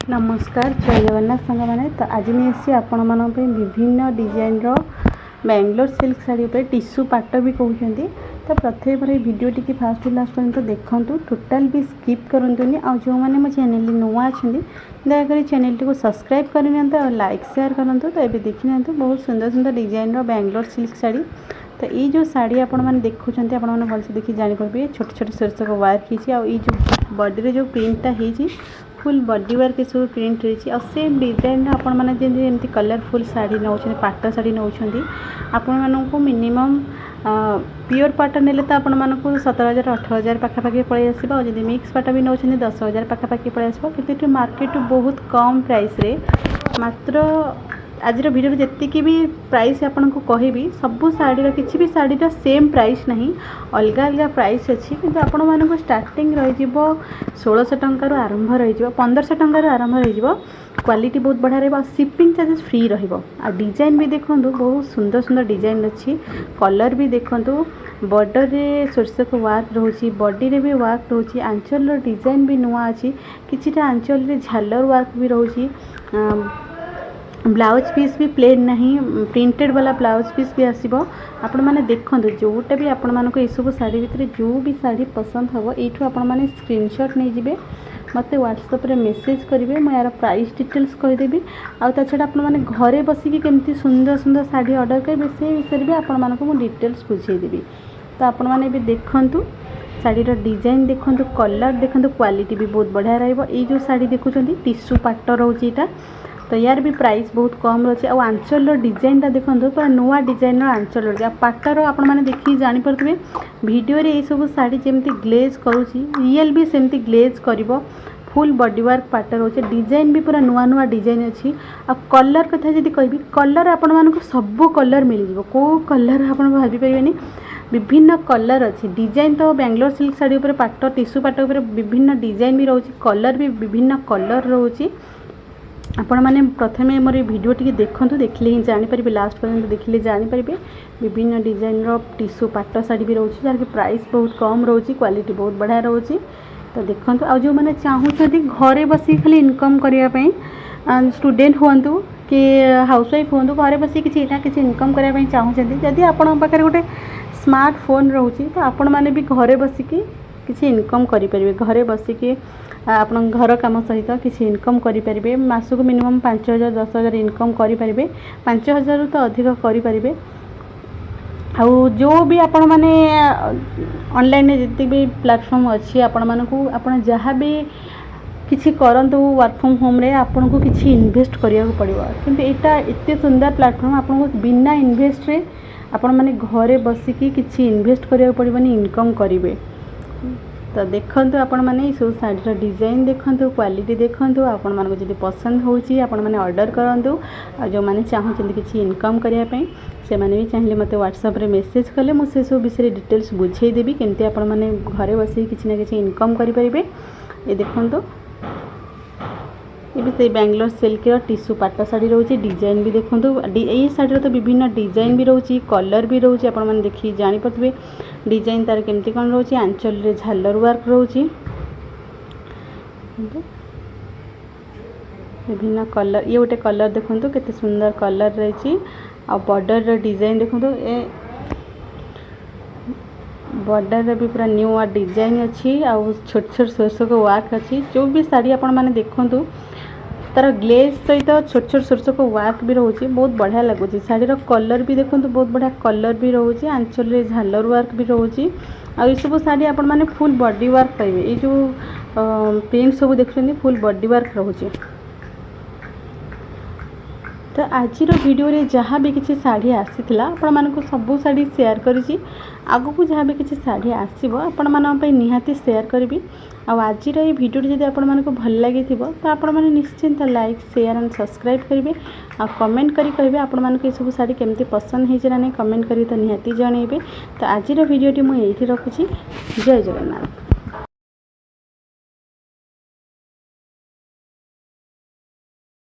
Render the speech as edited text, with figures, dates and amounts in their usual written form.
नमस्कार जय जगन्नाथ सांग मैंने तो आज नहीं आसी आपण मान विभिन्न डिजाइन बैंगलोर सिल्क साड़ी पे टिश्यू पाट भी कहते। तो प्रत्येक बार वीडियो टी फास्ट लास्ट पर्यटन देखूँ टोटाल भी स्किप करंतुनी आ जो मैंने मो चैनल नुआ अच्छा दयाकोरी चैनल टी को सब्सक्राइब करनी और लाइक शेयर करूँ। तो ये देखी ना बहुत सुंदर सुंदर डिजाइन बैंगलोर सिल्क साड़ी। तो ये जो साड़ी आपण मैंने देखुं आपने भलसे देखिए जानीपारे छोटे छोटे शीर्षक वर्क होती बॉडी जो प्रिंटा है फुल बॉडी वर्क सब प्रिंट रही और सेम डिजाइन आपण मैंने जमी कलरफुल साड़ी नौ पाट साड़ी नौ आपण मानक मिनिमम प्योर पाट ने तो आपण मानक 17,000 18,000 पाखापाखि पलि आसो और जब मिक्स पाट भी नौ 10,000 पाखापाखि पलि आसो कि मार्केट बहुत कम प्राइस रे मात्र आज वीडियो जी भी प्राइस आपन को कहबी सबू शाढ़ीर किसी भी शाढ़ीर सेम प्राइस नहीं अलग अलग प्राइस अच्छी किंतु आपण मानक स्टार्टिंग रही 1600 टंकार आरंभ रही 1500 टंकार आरंभ रही क्वालिटी बहुत बढ़िया रहा शिपिंग चार्जेस फ्री रहिबो। आ डिजाइन भी देखूँ बहुत सुंदर सुंदर डिजाइन अच्छी कलर भी देखूँ बॉर्डर रे शीर्षक वर्क रोची बॉडी रे भी वर्क रोची आंचल डिजाइन भी नुआ अच्छी किछिटा आंचल रे झालर वर्क भी रोची ब्लाउज पीस भी प्लेन नहीं प्रिंटेड वाला ब्लाउज पीस भी आसो आपण मैंने देखो जोटा भी आपण मानक ये सब शाड़ी भितर जो भी शाड़ी पसंद हम यूँ आपण मैंने स्क्रीनशॉट नहीं जिबे मत व्हाट्सएप रे मेसेज करेंगे मैं यार प्राइस डिटेल्स कहीदेवी आ छड़ा आपण मैंने घरे बसिकी केमती सुंदर सुंदर शाड़ी ऑर्डर करेंगे से विषय भी आपण मानक मुझे डिटेल्स बुझेदेवी। तो आपण मैंने भी देखु शाड़ीर डिजाइन देखो कलर देखो क्वालिटी भी बहुत बढ़िया रही जो शाड़ी देखुं टिश्यू पाट रोचे यहाँ तो यार भी प्राइस बहुत कम रही है। आंचल डिजाइनटा देखो पूरा नुआ डिजाइन आंचल रही पाटर आपण मैंने देखिए जानीपे वीडियो रे ये सब शाड़ी जमी ग्लेज करुँची रियल भी सेमती ग्लेज कर फुल बॉडी वर्क पाट रोचे डिजाइन भी पूरा नुआ नुआ डिजाइन अच्छी आ कलर कथा जब कहि कलर आपण मानक सब कलर मिल जाव को कलर आप भाभी पारे विभिन्न कलर अच्छी डिजाइन तो बैंगलोर सिल्क साड़ी उपर पाट टिश्यू पाट उपर विभिन्न डिजाइन भी रोचे कलर भी विभिन्न कलर रोचे आपण मैंने प्रथम मोर वीडियो टी देखूँ देखिले ही जानीपारे लास्ट पर्यंत देखिले जानीपारे विभिन्न डिजाइन टिश्यू पाट साड़ी भी रोचे जार प्राइस बहुत कम रोची क्वालिटी बहुत बढ़िया रोची। तो देखो आ जो मैंने चाहूँगी घरे बस खाली इनकम करने स्टूडेंट हूँ कि हाउसवाइफ हूँ घरे बस किसी इनकम करने चाहूँगी जदि आपण पाखे गोटे स्मार्टफोन रोची तो आपण मैंने भी घरे बसिकी किसी इनकम करें घरे बसिकी आपण घर काम सहित किसी इनकम करें मासक मिनिमम 5,000 10,000 इनकम करें 5,000 तो अधिक करें। आउ जो भी आपण माने ऑनलाइन जितने भी प्लेटफॉर्म अच्छी आपण मानकू आपण जहाँ भी किसी करंतु वर्क फ्रॉम होम रे आपन को किसी इन्वेस्ट करिया को पड़िबो किंतु एटा एते सुंदर प्लेटफॉर्म आपन को बिना इन्वेस्ट रे आपण माने घरे बसिकी किसी इन्वेस्ट करिया को पड़िबनी इनकम करिवे। तो देखो आपण मैंने सब शाढ़ीर डिजाइन देखो क्वालिटी देखो आपण मानक जब पसंद होची आपण मैंने ऑर्डर करूँ और जो मैंने चाहूँ किसी इनकम करने से मैंने भी चाहिए मत व्हाट्सएप रे मेसेज कले मुझे सब विषय डिटेल्स बुझेदेवी केमती आपण मैंने घरे बस किसी ना किसी इनकम करेंगे। ये देखो ये भी से बैंगलोर सिल्क टिश्यू पाट साड़ी रोचे डिजाइन भी देखो ये शाढ़ीर तो विभिन्न डिजाइन भी रोची कलर भी रोचे आपण मैंने देखिए जानीपे डिजाइन तार केमती कौन रोचे आंचल रे झालर वर्क रोची विभिन्न कलर ये गोटे कलर देखो केते सुंदर कलर रही आ बॉर्डर डिजाइन देखो ए बॉर्डर भी पूरा न्यू डिजाइन अच्छी आ छोट छोट शीर्षक वर्क अच्छी जो भी शाड़ी आपण मैंने देखूँ तार ग्लेज सहित छोट छोट शीर्षक वर्क भी रोचे बहुत बढ़िया लगुच शाढ़ीर कलर भी देखो बहुत बढ़िया कलर भी रोचे आंचल रे झालर वर्क भी रोचे आ सब शाड़ी आपण मैंने फुल बॉडी वर्क पाइबे ये जो प्रिंट सब देखुं फुल बॉडी वर्क रोचे। तो आज वीडियो रे जहाँ भी किसी शाड़ी आसी आपण मानक सबू शाड़ी शेयर करी आगु को जहाँ भी किसी शाड़ी आसो आपण मान निहाती शेयर करी आज ये वीडियो जब आपण मानक भल लगी तो आपण मैंने निश्चिंत लाइक शेयर एंड सब्सक्राइब करेंगे आ कमेंट करी कहे आपण मानक ये सब शाड़ी केमती पसंद है ना नहीं कमेंट करी तो निहाती जनइबे। तो आज वीडियो मुझे रखुची जय जगन्नाथ।